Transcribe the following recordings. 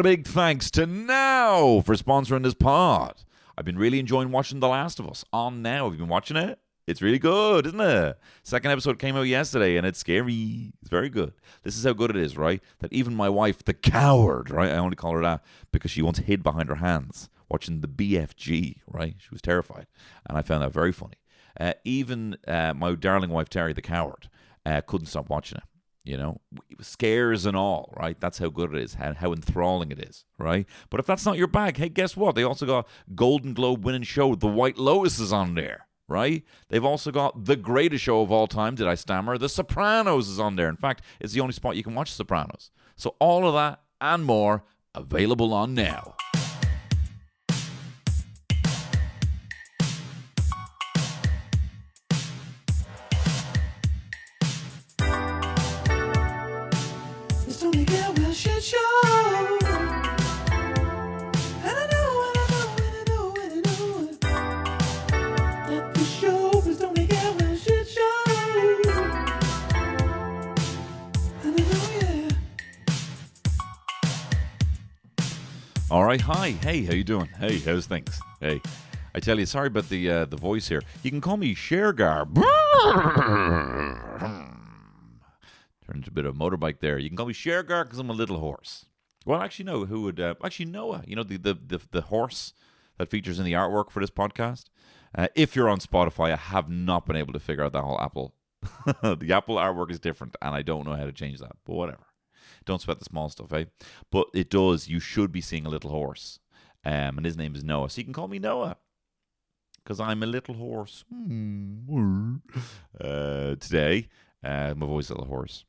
big thanks to Now for sponsoring this pod. I've been really enjoying watching The Last of Us on Now. Have you been watching it? It's really good, isn't it? Second episode came out yesterday, and it's scary. It's very good. This is how good it is, right? That even my wife, the coward, right? I only call her that because she once hid behind her hands watching the BFG, right? She was terrified, and I found that very funny. Even my darling wife, Terry, the coward, couldn't stop watching it. You know, scares and all, right? That's how good it is, how enthralling it is, right? But if that's not your bag, hey, guess what? They also got Golden Globe winning show, The White Lotus is on there. Right? They've also got the greatest show of all time, did I stammer? The Sopranos is on there. In fact, it's the only spot you can watch Sopranos. So all of that and more available on Now. It's only Cantwell Shitshow. All right, hi, hey, how you doing? Hey, how's things? Hey, I tell you, sorry about the voice here. You can call me Shergar. Turned into a bit of a motorbike there. You can call me Shergar because I'm a little horse. Well, actually, no. Who would? Actually, Noah. You know the horse that features in the artwork for this podcast. If you're on Spotify, I have not been able to figure out that whole Apple. The Apple artwork is different, and I don't know how to change that. But whatever. Don't sweat the small stuff, eh? But it does. You should be seeing a little horse. And his name is Noah. So you can call me Noah. Because I'm a little horse. Today, my voice is a little horse.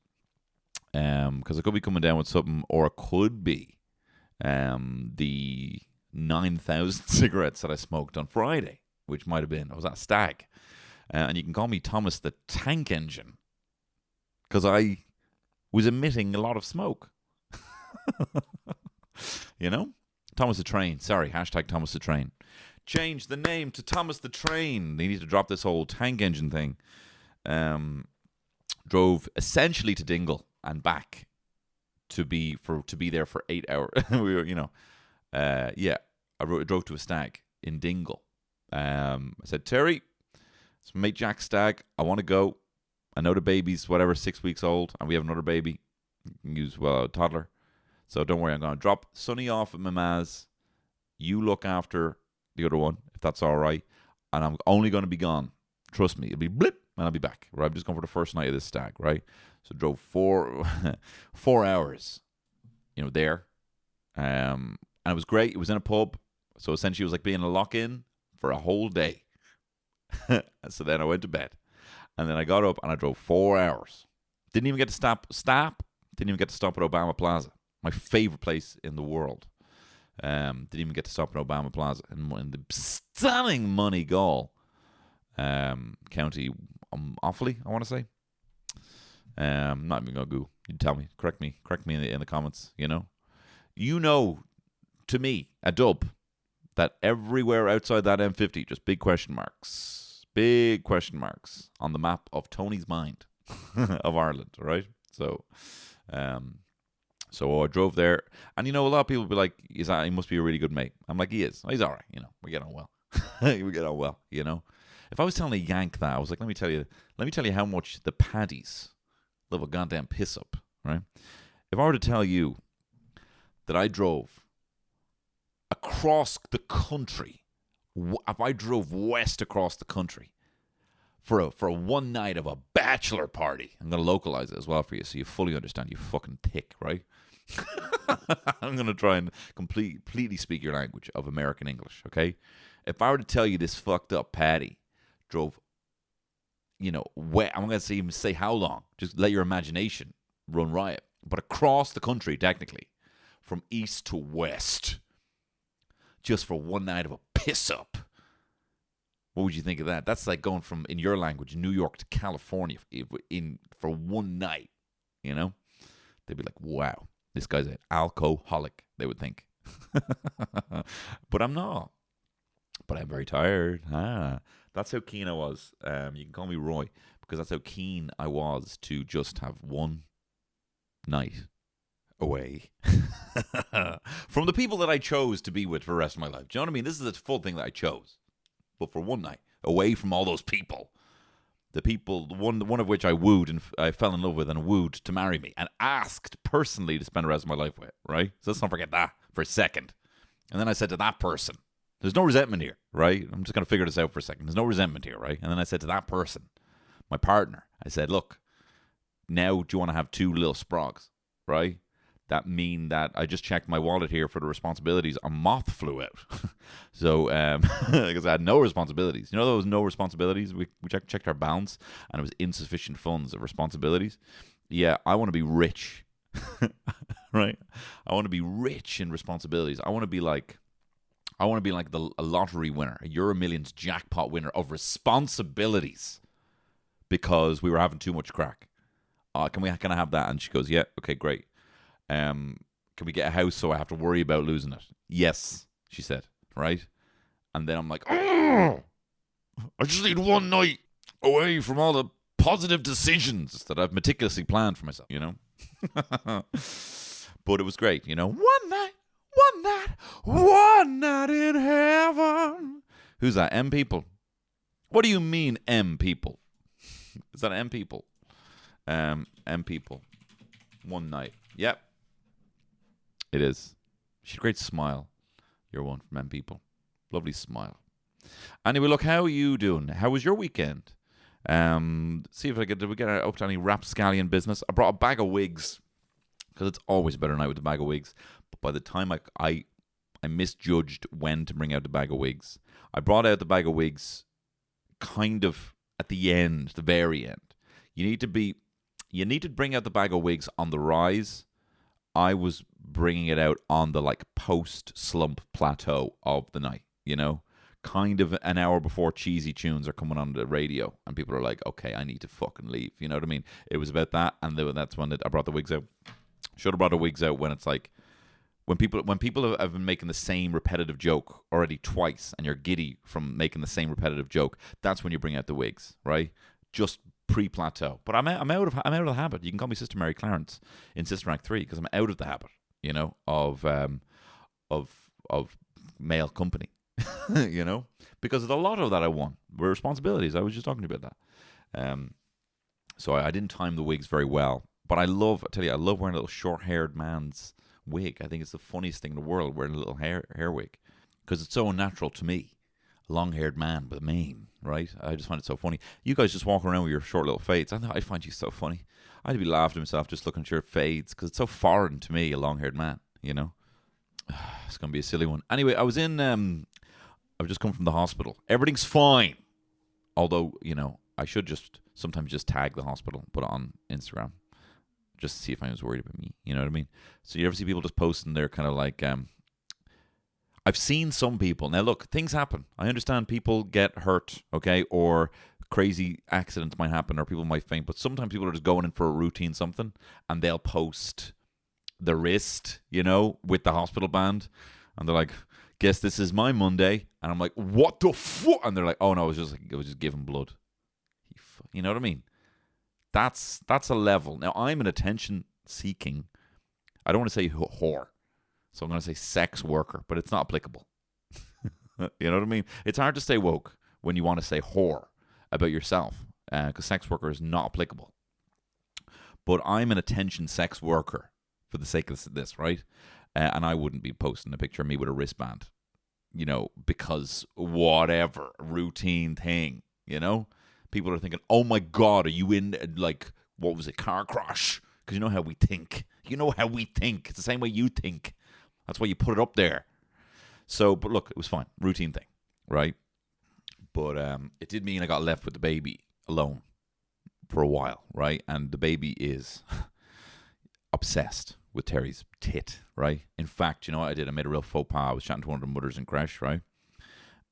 Because I could be coming down with something, or it could be the 9,000 cigarettes that I smoked on Friday, which might have been, I was at a stag. And you can call me Thomas the Tank Engine. Because I was emitting a lot of smoke. You know? Thomas the Train. Sorry, hashtag Thomas the Train. Change the name to Thomas the Train. They need to drop this whole tank engine thing. Drove essentially to Dingle and back to be there for 8 hours. We were, I drove to a stag in Dingle. I said, Terry, it's my mate Jack's stag. I want to go. I know the baby's, 6 weeks old, and we have another baby. You can use, a toddler. So don't worry, I'm going to drop Sonny off at my ma's. You look after the other one, if that's all right. And I'm only going to be gone. Trust me, it'll be blip, and I'll be back. Right? I'm just going for the first night of this stag, right? So drove 4 hours, there. And it was great. It was in a pub. So essentially it was like being a lock-in for a whole day. So then I went to bed. And then I got up and I drove 4 hours. Didn't even get to stop. Didn't even get to stop at Obama Plaza, my favorite place in the world. Didn't even get to stop at Obama Plaza in the stunning Moneygall County, Offaly, I want to say. I'm not even gonna go. You tell me, correct me in the comments. To me, a dub, that everywhere outside that M50, just big question marks. Big question marks on the map of Tony's mind of Ireland, right? So I drove there, and a lot of people be like, he must be a really good mate. I'm like, he is. He's all right, we get on well. We get on well, If I was telling a Yank that, I was like, let me tell you how much the Paddies love a goddamn piss up, right? If I were to tell you that I drove across the country, if I drove west across the country for a one night of a bachelor party, I'm going to localize it as well for you so you fully understand, you fucking thick, right? I'm going to try and completely speak your language of American English, okay? If I were to tell you this fucked up Paddy drove, I'm going to even say how long. Just let your imagination run riot. But across the country, technically, from east to west, just for one night of a piss up. What would you think of that? That's like going from, in your language, New York to California for one night, They'd be like, wow, this guy's an alcoholic, they would think. But I'm not. But I'm very tired. That's how keen I was. You can call me Roy, because that's how keen I was to just have one night away from the people that I chose to be with for the rest of my life. Do you know what I mean? This is the full thing that I chose. But for one night, away from all those people. The people, one of which I wooed and I fell in love with and wooed to marry me and asked personally to spend the rest of my life with, right? So let's not forget that for a second. And then I said to that person, there's no resentment here, right? I'm just going to figure this out for a second. There's no resentment here, right? And then I said to that person, my partner, I said, look, now do you want to have 2 little sprogs, right? That mean that I just checked my wallet here for the responsibilities. A moth flew out. So, because I had no responsibilities. You know those no responsibilities? We checked our balance and it was insufficient funds of responsibilities. Yeah, I want to be rich, right? I want to be rich in responsibilities. I want to be like a lottery winner, a Euro Millions jackpot winner of responsibilities because we were having too much crack. Can I have that? And she goes, yeah, okay, great. Can we get a house so I have to worry about losing it? Yes, she said, right? And then I'm like, oh, I just need one night away from all the positive decisions that I've meticulously planned for myself, you know? But it was great, you know? One night in heaven. Who's that? M people? What do you mean, M people? Is that M people? M people. One night. Yep. It is. She had a great smile. You're one from M people. Lovely smile. Anyway, look, how are you doing? How was your weekend? See if did we get up to any rapscallion business? I brought a bag of wigs because it's always a better night with a bag of wigs. But by the time I misjudged when to bring out the bag of wigs, I brought out the bag of wigs kind of at the end, the very end. You need to bring out the bag of wigs on the rise. I was bringing it out on the post-slump plateau of the night, you know? Kind of an hour before cheesy tunes are coming on the radio and people are like, okay, I need to fucking leave. You know what I mean? It was about that, and that's when I brought the wigs out. Should have brought the wigs out when it's like, when people have been making the same repetitive joke already twice and you're giddy from making the same repetitive joke, that's when you bring out the wigs, right? Just pre-plateau. But I'm out of the habit. You can call me Sister Mary Clarence in Sister Act 3 because I'm out of the habit, you know, of male company, you know, because of the lotto that I won were responsibilities. I was just talking to you about that. So I didn't time the wigs very well, but I love wearing a little short-haired man's wig. I think it's the funniest thing in the world, wearing a little hair wig, because it's so unnatural to me. A long-haired man with a mane, right? I just find it so funny. You guys just walking around with your short little fades. I find you so funny. I'd be laughing to myself just looking at your fades because it's so foreign to me, a long-haired man, you know? It's going to be a silly one. Anyway, I've just come from the hospital. Everything's fine. Although, you know, I should sometimes just tag the hospital, put it on Instagram, just to see if anyone's worried about me. You know what I mean? So you ever see people just posting their kind of like, I've seen some people. Now, look, things happen. I understand people get hurt, okay, or crazy accidents might happen, or people might faint, but sometimes people are just going in for a routine something, and they'll post the wrist, you know, with the hospital band, and they're like, guess this is my Monday, and I'm like, what the fuck? And they're like, oh no, it was just giving blood. You know what I mean? That's a level. Now, I'm an attention-seeking, I don't want to say whore, so I'm going to say sex worker, but it's not applicable. You know what I mean? It's hard to stay woke when you want to say whore about yourself, because sex worker is not applicable. But I'm an attention sex worker for the sake of this, right? And I wouldn't be posting a picture of me with a wristband, you know, because whatever, routine thing, you know? People are thinking, oh my God, are you in, like, what was it, car crash? Because you know how we think. You know how we think. It's the same way you think. That's why you put it up there. So, but look, it was fine. Routine thing, right? But it did mean I got left with the baby alone for a while, right? And the baby is obsessed with Terry's tit, right? In fact, you know what I did? I made a real faux pas. I was chatting to one of the mothers in creche, right?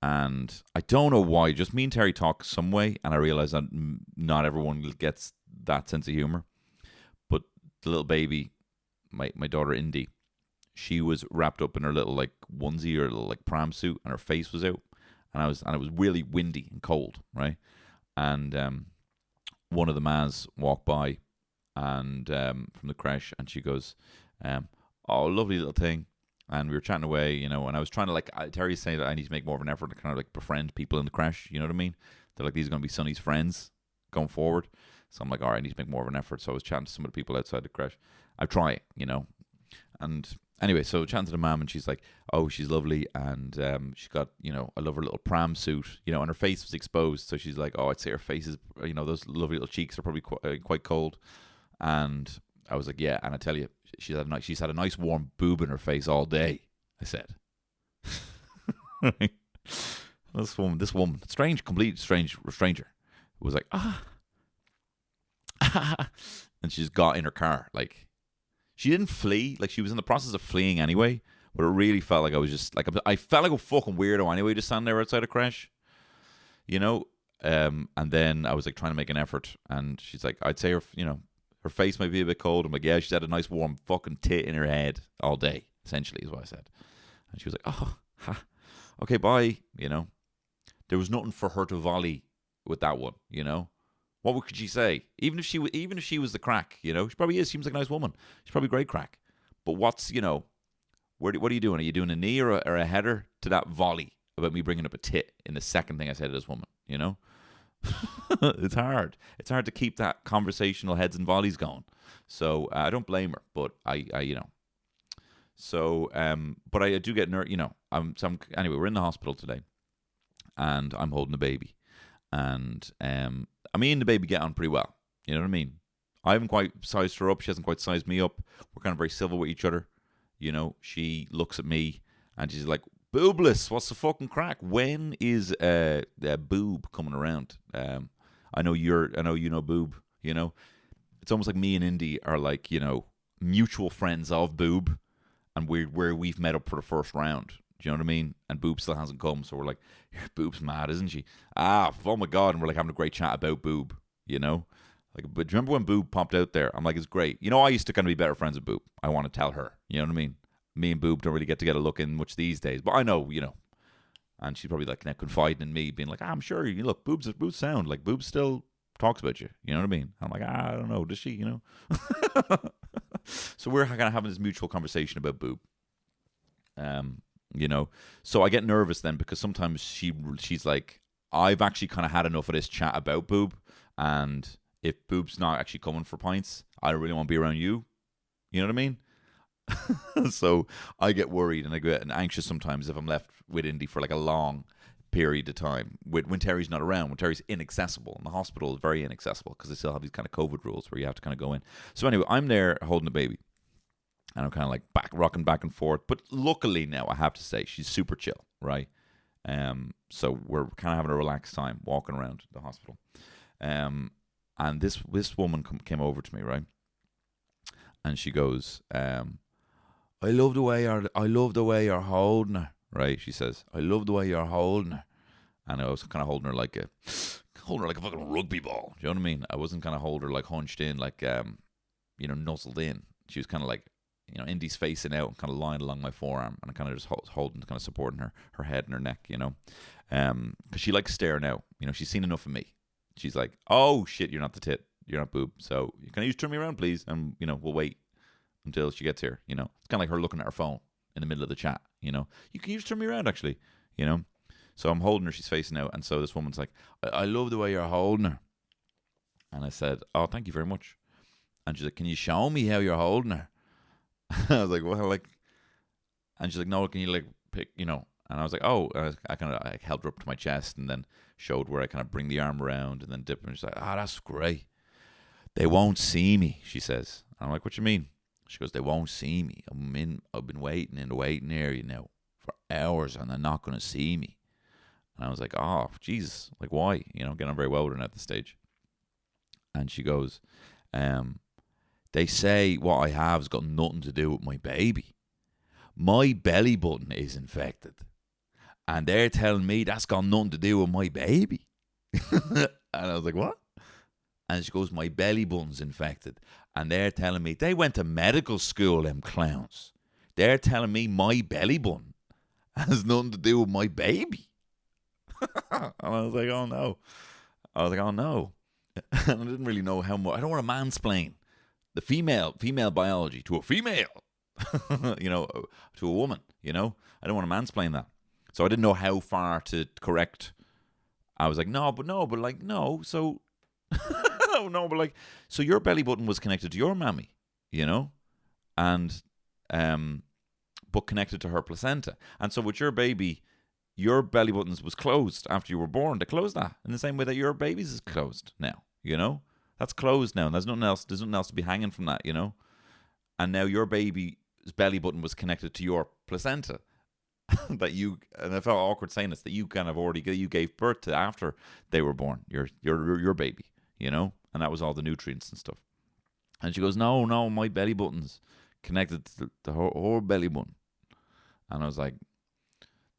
And I don't know why. Just me and Terry talk some way, and I realize that not everyone gets that sense of humor. But the little baby, my daughter Indy, she was wrapped up in her little like onesie or little like pram suit, and her face was out, and it was really windy and cold, right? And one of the mas walked by, and from the creche, and she goes, Oh, lovely little thing. And we were chatting away, you know, and I was trying to, like, Terry's saying that I need to make more of an effort to kind of, like, befriend people in the crash, you know what I mean? They're like, these are going to be Sonny's friends going forward. So I'm like, all right, I need to make more of an effort. So I was chatting to some of the people outside the crash. I try, you know. And anyway, so chatting to the mum, and she's like, oh, she's lovely. And she got, you know, I love her little pram suit, you know, and her face was exposed. So she's like, oh, I'd say her face is, you know, those lovely little cheeks are probably quite cold. And I was like, yeah. And I tell you, she's had a nice warm boob in her face all day, I said. This woman, complete stranger, was like, and she just got in her car. Like, she didn't flee. Like, she was in the process of fleeing anyway, but it really felt like I was just, like, I felt like a fucking weirdo anyway, just standing there outside a crash, you know? And then I was, like, trying to make an effort, and she's like, I'd say her, you know, her face might be a bit cold. I'm like, yeah, she's had a nice warm fucking tit in her head all day, essentially, is what I said. And she was like, oh, okay, bye, you know. There was nothing for her to volley with that one, you know. What could she say? Even if she was the crack, you know, she probably is. Seems like a nice woman. She's probably great crack. But what's, you know, what are you doing? Are you doing a knee or a header to that volley about me bringing up a tit in the second thing I said to this woman, you know? It's hard. It's hard to keep that conversational heads and volleys going. So I don't blame her, but I you know. So but I do get you know. Anyway, we're in the hospital today, and I'm holding a baby, and me and the baby get on pretty well. You know what I mean? I haven't quite sized her up. She hasn't quite sized me up. We're kind of very civil with each other. You know, she looks at me and she's like, "Boobless, what's the fucking crack? When is boob coming around?" I know you know boob. You know, it's almost like me and Indy are like, you know, mutual friends of boob, and we've met up for the first round. Do you know what I mean? And boob still hasn't come, so we're like, boob's mad, isn't she? Oh my god! And we're like having a great chat about boob. You know, like, but do you remember when boob popped out there? I'm like, it's great. You know, I used to kind of be better friends with boob. I want to tell her. You know what I mean? Me and boob don't really get to get a look in much these days, but I know, you know. And she's probably like now confiding in me, being like, I'm sure you look, boob's sound like boob still talks about you. You know what I mean? I'm like, I don't know, does she? You know. So we're kind of having this mutual conversation about boob. You know, so I get nervous then because sometimes she's like, I've actually kind of had enough of this chat about boob, and if boob's not actually coming for pints, I don't really want to be around you. You know what I mean? So I get worried and I get anxious sometimes if I'm left with Indy for like a long period of time when Terry's not around, when Terry's inaccessible. And the hospital is very inaccessible because they still have these kind of COVID rules where you have to kind of go in. So anyway, I'm there holding the baby. And I'm kind of like rocking back and forth. But luckily now, I have to say, she's super chill, right? So we're kind of having a relaxed time walking around the hospital. And this woman came over to me, right? And she goes, I love the way you're holding her, right? She says, I love the way you're holding her. And I was kind of holding her like a fucking rugby ball. Do you know what I mean? I wasn't kind of holding her like hunched in, like you know, nuzzled in. She was kind of like, you know, Indy's facing out and kind of lying along my forearm, and I kind of just holding, kind of supporting her head and her neck, you know, because she likes staring out. You know, she's seen enough of me. She's like, oh shit, you're not the tit, you're not boob. So can you just turn me around, please? And you know, we'll wait until she gets here. You know, it's kind of like her looking at her phone in the middle of the chat. You know, you just turn me around, actually. You know, so I'm holding her, she's facing out, and so this woman's like, I love the way you're holding her. And I said, oh, thank you very much. And she's like, can you show me how you're holding her? I was like, well, like, and she's like, no, can you like pick, you know? And I was like, oh, I kind of held her up to my chest and then showed where I kind of bring the arm around and then dip. And she's like, that's great. They won't see me, she says. And I'm like, what you mean? She goes, they won't see me. I've been waiting in the waiting area now for hours and they're not going to see me. And I was like, oh, Jesus, like why? You know, getting on very well with her at this stage. And she goes, they say what I have's got nothing to do with my baby. My belly button is infected. And they're telling me that's got nothing to do with my baby. And I was like, what? And she goes, my belly button's infected. And they're telling me, they went to medical school, them clowns. They're telling me my belly button has nothing to do with my baby. And I was like, oh no. And I didn't really know how much. I don't want to mansplain the female biology to a female. to a woman. I don't want to mansplain that. So I didn't know how far to correct. I was like, no, but like, no. So, no, but like, so your belly button was connected to your mammy, and, but connected to her placenta. And so with your baby, your belly buttons was closed after you were born. They closed that in the same way that your baby's is closed now, That's closed now, and there's nothing else to be hanging from that, And now your baby's belly button was connected to your placenta. And I felt awkward saying this, that you kind of you gave birth to after they were born, your baby, and that was all the nutrients and stuff. And she goes, no, my belly button's connected to her belly button. And I was like,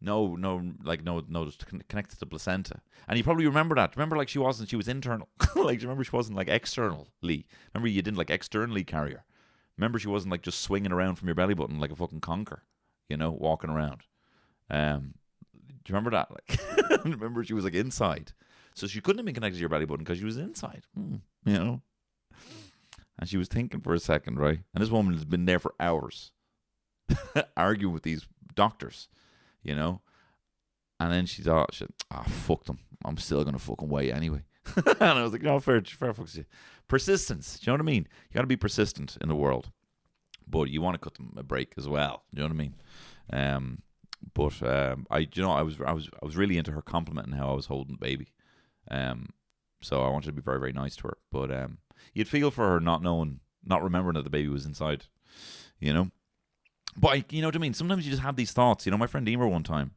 no, just connected to the placenta. And you probably remember that. Remember, like, she was internal. Like, remember, she wasn't like externally. Remember, you didn't like externally carry her. Remember, she wasn't like just swinging around from your belly button like a fucking conker, walking around. Do you remember that? Like, remember, she was like inside, so she couldn't have been connected to your belly button because she was inside. And she was thinking for a second, right? And this woman has been there for hours, arguing with these doctors, And then she thought, fuck them. I'm still gonna fucking wait anyway. And I was like, no, fair fucks you. Persistence. Do you know what I mean? You got to be persistent in the world, but you want to cut them a break as well. Do you know what I mean? But I was really into her complimenting how I was holding the baby. So I wanted to be very, very nice to her. But you'd feel for her not remembering that the baby was inside, But you know what I mean? Sometimes you just have these thoughts. My friend Emer one time,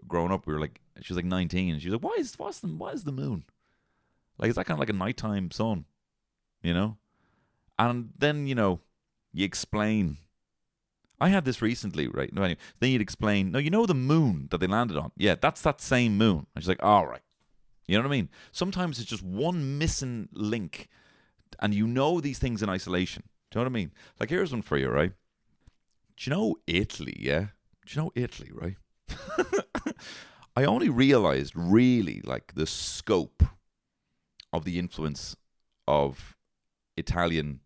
growing up, she was like 19, and she was like, why is the moon? Like, is that kind of like a nighttime sun? And then, you explain. I had this recently, right? No, anyway, then you'd explain, no, the moon that they landed on. Yeah, that's that same moon. And she's like, all right. You know what I mean? Sometimes it's just one missing link, and these things in isolation. Do you know what I mean? Like, here's one for you, right? Do you know Italy, yeah? Do you know Italy, right? I only realized really like the scope of the influence of Italian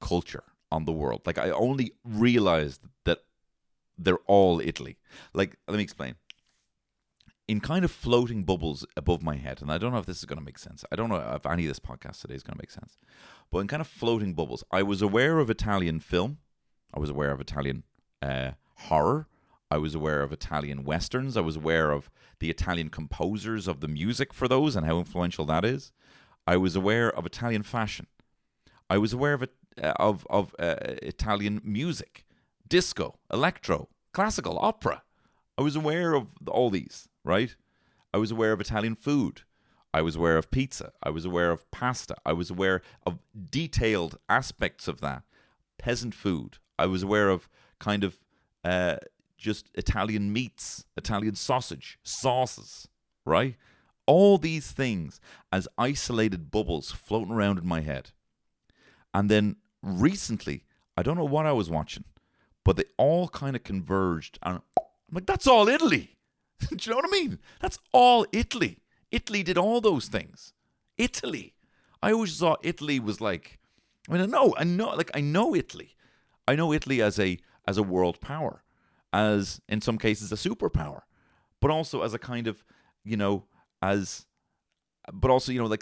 culture on the world. Like, I only realized that they're all Italy. Like, let me explain. In kind of floating bubbles above my head, and I don't know if this is going to make sense. I don't know if any of this podcast today is going to make sense. But in kind of floating bubbles, I was aware of Italian film. I was aware of Italian horror. I was aware of Italian westerns. I was aware of the Italian composers of the music for those and how influential that is. I was aware of Italian fashion. I was aware of Italian music, disco, electro, classical, opera. I was aware of all these, right? I was aware of Italian food. I was aware of pizza. I was aware of pasta. I was aware of detailed aspects of that. Peasant food. I was aware of kind of just Italian meats, Italian sausage, sauces, right? All these things as isolated bubbles floating around in my head. And then recently, I don't know what I was watching, but they all kind of converged. And I'm like, that's all Italy. Do you know what I mean? That's all Italy. Italy did all those things. Italy. I always thought Italy was like, I know Italy. I know Italy as a world power, as in some cases a superpower, but also as a kind of, like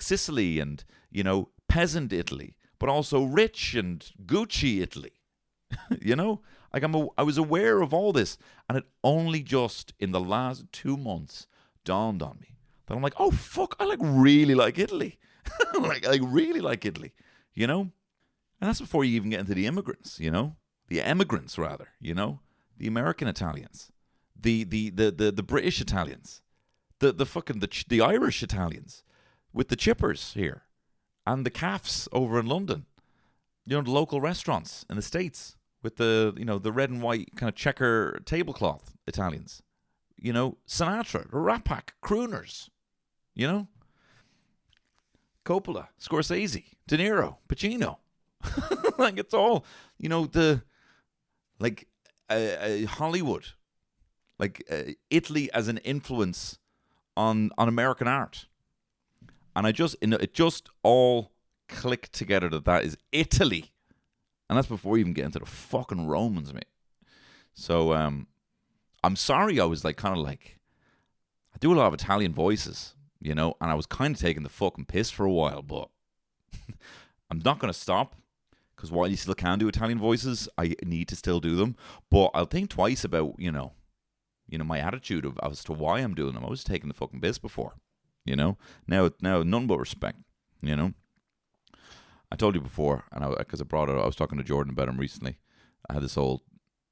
Sicily and, peasant Italy, but also rich and Gucci Italy. Like I was aware of all this, and it only just in the last 2 months dawned on me that I'm like, oh fuck, I really like Italy. I really like Italy, And that's before you even get into the immigrants, the emigrants rather, the American Italians, the British Italians, the Irish Italians with the chippers here, and the calves over in London, the local restaurants in the States with the red and white kind of checker tablecloth Italians, Sinatra, the Rat Pack, crooners, Coppola, Scorsese, De Niro, Pacino. Like, it's all, Hollywood, Italy as an influence on American art. And it just all clicked together that is Italy. And that's before you even get into the fucking Romans, mate. So I'm sorry I was like kind of like, I do a lot of Italian voices, you know, and I was kind of taking the fucking piss for a while, but I'm not going to stop, because while you still can do Italian voices, I need to still do them. But I'll think twice about, you know, my attitude as to why I'm doing them. I was taking the fucking piss before, you know. Now none but respect, you know. I told you before, and because I brought it, I was talking to Jordan about him recently. I had this old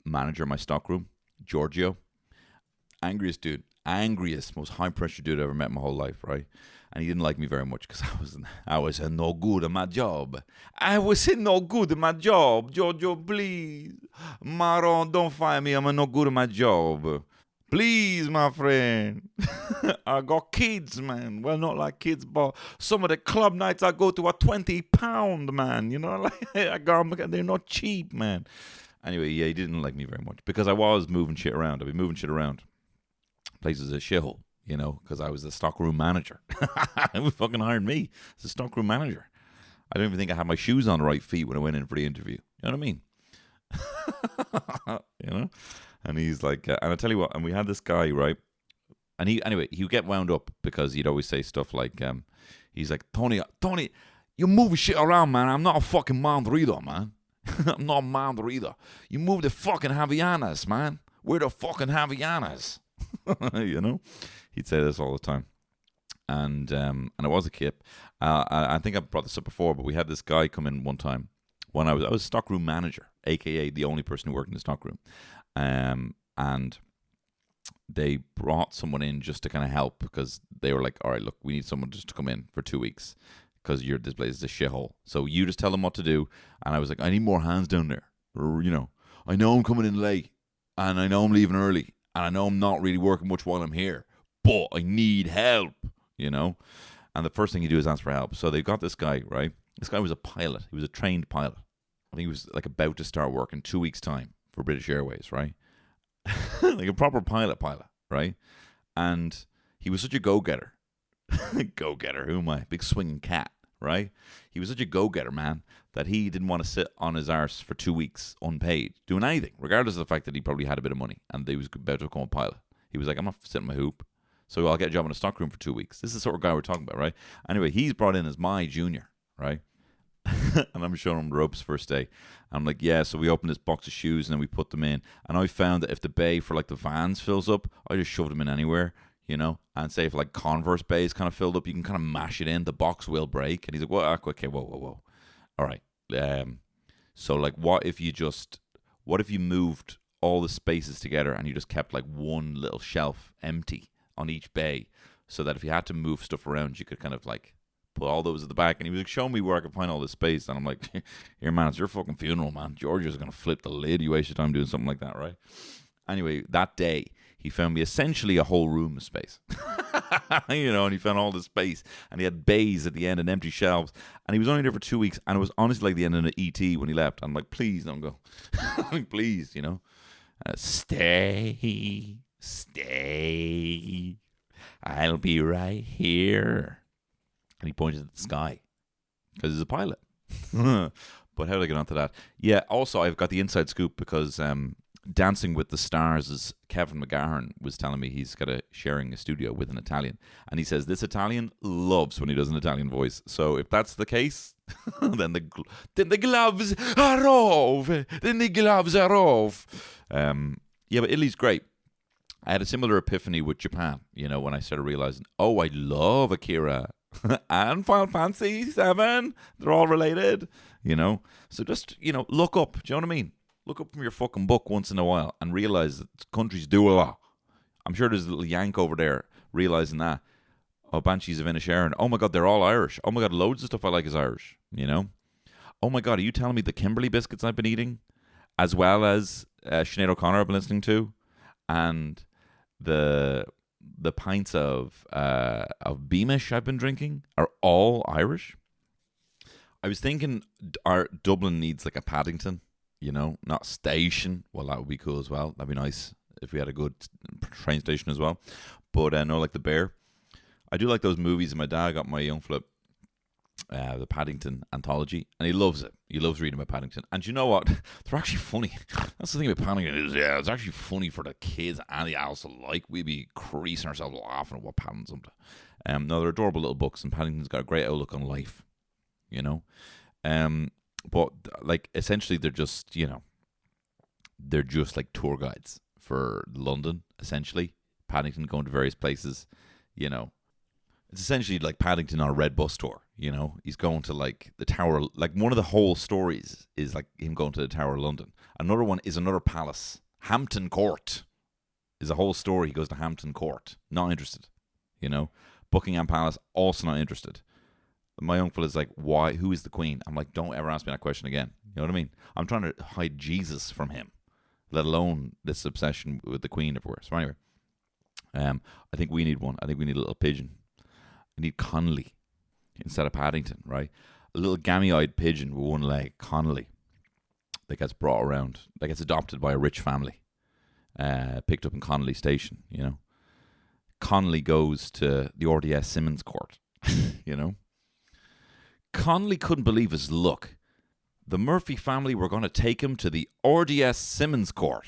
manager in my stockroom, Giorgio, angriest, most high pressure dude I ever met in my whole life, right? And he didn't like me very much because I was no good at my job. I was no good at my job. Giorgio, please, Maron, don't fire me. I'm no good at my job. Please, my friend. I got kids, man. Well, not like kids, but some of the club nights I go to are £20, man. You know, like they're not cheap, man. Anyway, yeah, he didn't like me very much because I was moving shit around. I've been moving shit around. Places a shithole, you know, because I was the stockroom manager. He fucking hired me as a stockroom manager. I don't even think I had my shoes on the right feet when I went in for the interview. You know what I mean? You know? And he's like, and I tell you what, and we had this guy, right? And he would get wound up because he'd always say stuff like, he's like, Tony, you move shit around, man. I'm not a fucking Madrido, man. I'm not Madrido. You move the fucking Havianas, man. We're the fucking Havianas. You know? He'd say this all the time. And it was a kip. I think I've brought this up before, but we had this guy come in one time when I was a stockroom manager, a.k.a. the only person who worked in the stockroom. And they brought someone in just to kind of help because they were like, all right, look, we need someone just to come in for 2 weeks because this place is a shithole. So you just tell them what to do. And I was like, I need more hands down there. Or, you know, I know I'm coming in late and I know I'm leaving early and I know I'm not really working much while I'm here, but I need help, you know? And the first thing you do is ask for help. So they got this guy, right? This guy was a pilot. He was a trained pilot. I think he was like about to start work in 2 weeks' time for British Airways, right? Like a proper pilot, right? And he was such a go-getter. Go-getter, who am I? Big swinging cat, right? He was such a go-getter, man, that he didn't want to sit on his arse for 2 weeks unpaid, doing anything, regardless of the fact that he probably had a bit of money and he was about to become a pilot. He was like, I'm not sitting my hoop, so I'll get a job in a stockroom for 2 weeks. This is the sort of guy we're talking about, right? Anyway, he's brought in as my junior, right? And I'm showing him the ropes first day. I'm like, yeah, so we open this box of shoes and then we put them in. And I found that if the bay for like the Vans fills up, I just shove them in anywhere, you know. And say if like Converse bay is kind of filled up, you can kind of mash it in. The box will break. And he's like, well, okay, whoa. All right. So like, what if you moved all the spaces together and you just kept like one little shelf empty on each bay, so that if you had to move stuff around, you could kind of like put all those at the back. And he was like, show me where I can find all this space. And I'm like, here, man, it's your fucking funeral, man. Georgia's going to flip the lid. You waste your time doing something like that, right? Anyway, that day, he found me essentially a whole room of space. You know, and he found all the space. And he had bays at the end and empty shelves. And he was only there for 2 weeks. And it was honestly like the end of an ET when he left. I'm like, please don't go. Like, please, you know. Stay. I'll be right here. And he pointed at the sky because he's a pilot. But how did I get onto that? Yeah, also, I've got the inside scoop because Dancing with the Stars' Kevin McGahern was telling me he's sharing a studio with an Italian. And he says this Italian loves when he does an Italian voice. So if that's the case, then the gloves are off. Then the gloves are off. Yeah, but Italy's great. I had a similar epiphany with Japan, you know, when I started realizing, oh, I love Akira. And Final Fantasy 7, they're all related, you know. So just, you know, look up. Do you know what I mean? Look up from your fucking book once in a while and realize that countries do a lot. I'm sure there's a little yank over there realizing that. Oh, Banshees of Inisherin. Oh my God, they're all Irish. Oh my God, loads of stuff I like is Irish, you know. Oh my God, are you telling me the Kimberley biscuits I've been eating, as well as Sinead O'Connor I've been listening to, and the pints of Beamish I've been drinking are all Irish? I was thinking our Dublin needs like a Paddington, you know, not station. Well, that would be cool as well. That'd be nice if we had a good train station as well. But no, like the Bear. I do like those movies, and my dad got my young flip the Paddington anthology, and he loves it. He loves reading about Paddington. And you know what? They're actually funny. That's the thing about Paddington is, it's actually funny for the kids and the adults alike. We'd be creasing ourselves laughing at what Paddington's up to. No, they're adorable little books, and Paddington's got a great outlook on life, you know. But like essentially, they're just like tour guides for London. Essentially, Paddington going to various places, you know. It's essentially like Paddington on a red bus tour, you know. He's going to like the Tower, like one of the whole stories is like him going to the Tower of London. Another one is another palace. Hampton Court is a whole story. He goes to Hampton Court. Not interested, you know. Buckingham Palace, also not interested. My uncle is like, why? Who is the Queen? I'm like, don't ever ask me that question again. You know what I mean? I'm trying to hide Jesus from him, let alone this obsession with the Queen everywhere. So anyway, I think we need one. I think we need a little pigeon. I need Connolly instead of Paddington, right? A little gammy-eyed pigeon with one leg, Connolly, that gets brought around, that gets adopted by a rich family, picked up in Connolly Station, you know. Connolly goes to the RDS Simmons Court, you know. Connolly couldn't believe his luck. The Murphy family were going to take him to the RDS Simmons Court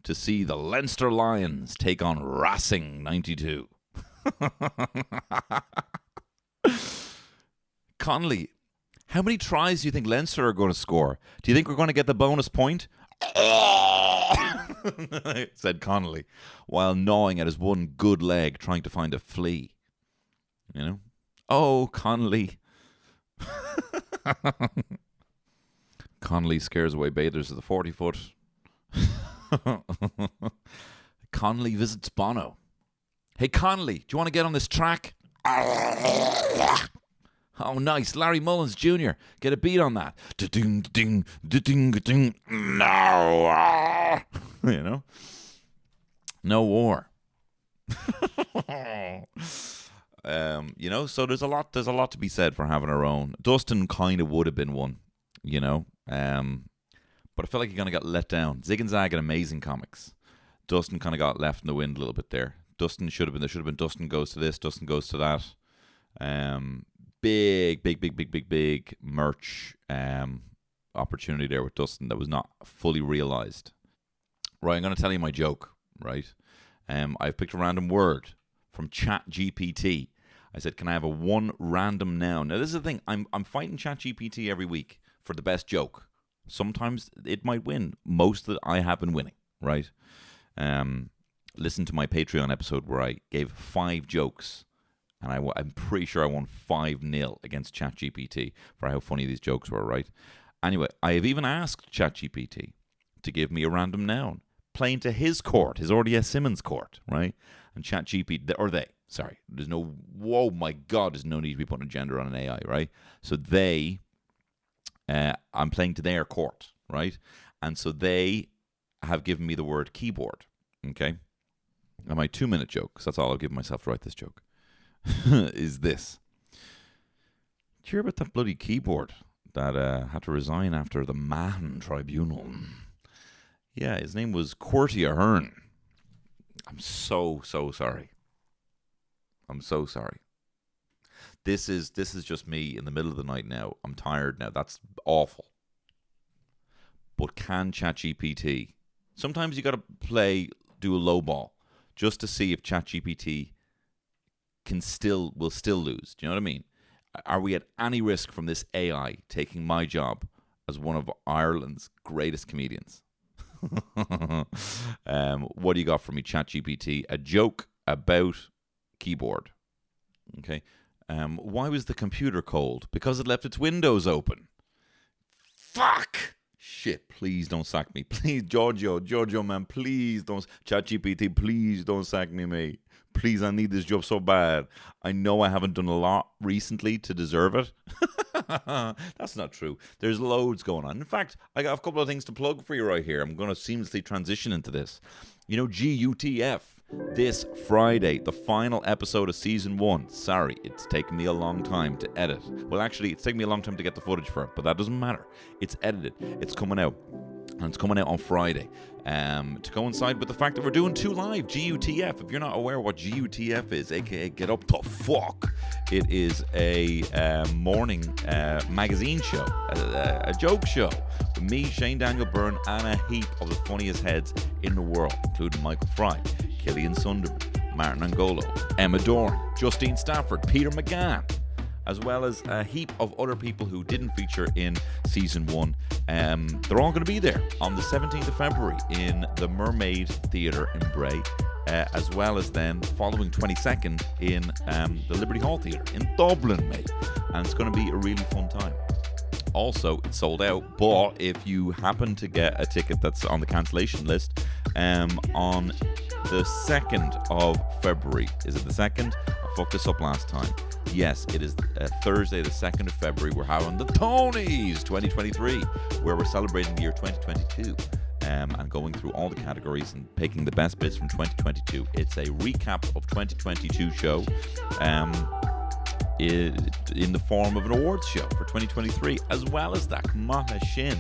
to see the Leinster Lions take on Racing 92. Connolly, how many tries do you think Leinster are going to score? Do you think we're going to get the bonus point? Said Connolly, while gnawing at his one good leg, trying to find a flea. You know? Oh, Connolly. Connolly scares away bathers at the 40-foot. Connolly visits Bono. Hey, Connolly, do you want to get on this track? Oh, nice. Larry Mullins Jr. Get a beat on that. No. You know? No war. You know, so there's a lot to be said for having our own. Dustin kind of would have been one, you know. But I felt like he kind of got let down. Zig and Zag had amazing comics. Dustin kind of got left in the wind a little bit there. There should have been Dustin goes to this, Dustin goes to that. Big merch opportunity there with Dustin that was not fully realized. Right, I'm going to tell you my joke, right? I've picked a random word from ChatGPT. I said, can I have a one random noun? Now, this is the thing. I'm fighting ChatGPT every week for the best joke. Sometimes it might win. Most of it I have been winning, right? Listen to my Patreon episode where I gave 5 jokes, and I'm pretty sure I won 5-0 against ChatGPT for how funny these jokes were, right? Anyway, I have even asked ChatGPT to give me a random noun, playing to his court, his RDS Simmons court, right? And ChatGPT, or they, sorry, there's no need to be putting a gender on an AI, right? So they, I'm playing to their court, right? And so they have given me the word keyboard, okay? And my 2-minute joke, because that's all I've given myself to write this joke, is this. Did you hear about that bloody keyboard that had to resign after the Mahon Tribunal? Yeah, his name was Qwerty Ahern. I'm so sorry. I'm so sorry. This is just me in the middle of the night now. I'm tired now. That's awful. But can ChatGPT... Sometimes you got to do a low ball just to see if ChatGPT will still lose. Do you know what I mean? Are we at any risk from this AI taking my job as one of Ireland's greatest comedians? What do you got for me, ChatGPT? A joke about keyboard. Okay. Why was the computer cold? Because it left its windows open. Fuck! Shit, please don't sack me. Please, Giorgio, man, please don't. ChatGPT, please don't sack me, mate. Please, I need this job so bad. I know I haven't done a lot recently to deserve it. That's not true. There's loads going on. In fact, I got a couple of things to plug for you right here. I'm going to seamlessly transition into this. You know, GUTF. This Friday, the final episode of Season 1. Sorry, it's taken me a long time to edit. Well, actually, it's taken me a long time to get the footage for it, but that doesn't matter. It's edited. It's coming out. and it's coming out on Friday. To coincide with the fact that we're doing 2 live, GUTF. If you're not aware what GUTF is, aka Get Up the Fuck, it is a morning magazine show, a joke show with me, Shane Daniel Byrne, and a heap of the funniest heads in the world, including Michael Fry, Killian Sunderman, Martin Angolo, Emma Dorn, Justine Stafford, Peter McGann, as well as a heap of other people who didn't feature in season 1. They're all going to be there on the 17th of February in the Mermaid Theatre in Bray, as well as then following 22nd in the Liberty Hall Theatre in Dublin, mate. And it's going to be a really fun time. Also, it's sold out, but if you happen to get a ticket that's on the cancellation list, on the 2nd of February, is it the 2nd? I fucked this up last time. Yes, it is Thursday, the 2nd of February. We're having the Tonys 2023, where we're celebrating the year 2022 and going through all the categories and picking the best bits from 2022. It's a recap of 2022 show in the form of an awards show for 2023, as well as that. Maha Shin.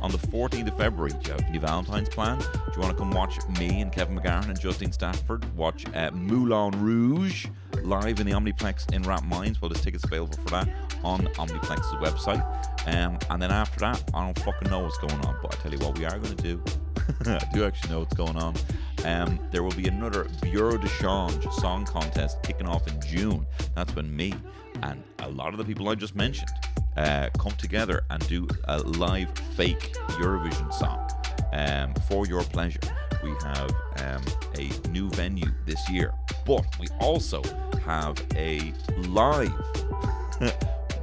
On the 14th of February, do you have any Valentine's planned? Do you want to come watch me and Kevin McGarren and Justine Stafford watch Moulin Rouge live in the Omniplex in Rathmines? Well, there's tickets available for that on Omniplex's website. And then after that, I don't fucking know what's going on, but I tell you what we are going to do. I do actually know what's going on. There will be another Bureau de Change song contest kicking off in June. That's when me and a lot of the people I just mentioned come together and do a live fake Eurovision song for your pleasure. We have a new venue this year, but we also have a live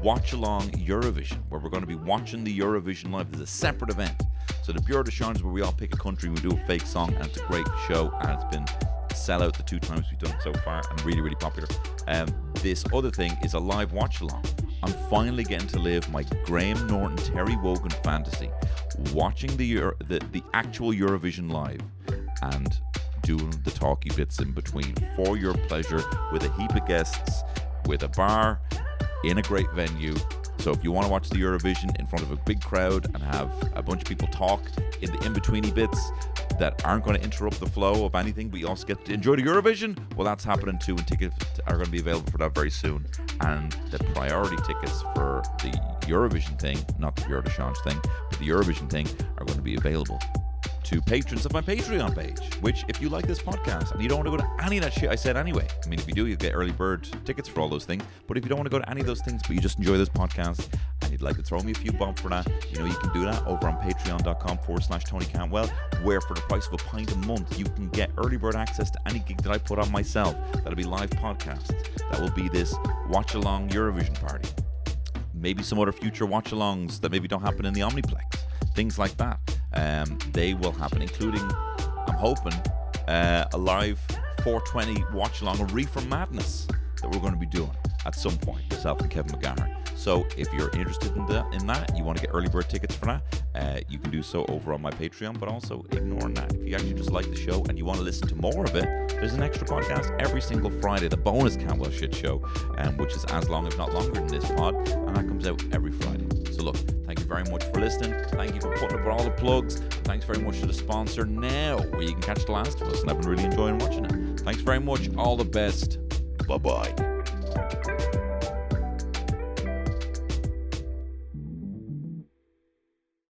watch-along Eurovision, where we're going to be watching the Eurovision live. There's a separate event. So the Bureau de Change is where we all pick a country and we do a fake song, and it's a great show, and it's been a sellout the 2 times we've done it so far, and really, really popular. This other thing is a live watch-along. I'm finally getting to live my Graham Norton, Terry Wogan fantasy, watching the actual Eurovision live and doing the talky bits in between for your pleasure, with a heap of guests, with a bar, in a great venue. So if you want to watch the Eurovision in front of a big crowd and have a bunch of people talk in the in-betweeny bits that aren't going to interrupt the flow of anything, but you also get to enjoy the Eurovision, well, that's happening too, and tickets are going to be available for that very soon. And the priority tickets for the Eurovision thing, not the Bureau de Change thing, but the Eurovision thing, are going to be available to patrons of my Patreon page, which, if you like this podcast and you don't want to go to any of that shit I said anyway, I mean, if you do, you get early bird tickets for all those things, but if you don't want to go to any of those things, but you just enjoy this podcast and you'd like to throw me a few bob for that, you know, you can do that over on patreon.com/Tony Cantwell, where for the price of a pint a month, you can get early bird access to any gig that I put on myself. That'll be live podcasts. That will be this watch-along Eurovision party. Maybe some other future watch-alongs that maybe don't happen in the Omniplex. Things like that. They will happen, including, I'm hoping, a live 420 watch-along of Reefer Madness that we're going to be doing at some point, myself and Kevin McGarren. So if you're interested in that, you want to get early bird tickets for that, you can do so over on my Patreon. But also, ignoring that, if you actually just like the show and you want to listen to more of it, there's an extra podcast every single Friday, the bonus Cantwell Shitshow, which is as long, if not longer, than this pod, and that comes out every Friday. So look, thank you very much for listening. Thank you for putting up with all the plugs. Thanks very much to the sponsor Now, where you can catch The Last of Us, and I've been really enjoying watching it. Thanks very much. All the best. Bye-bye.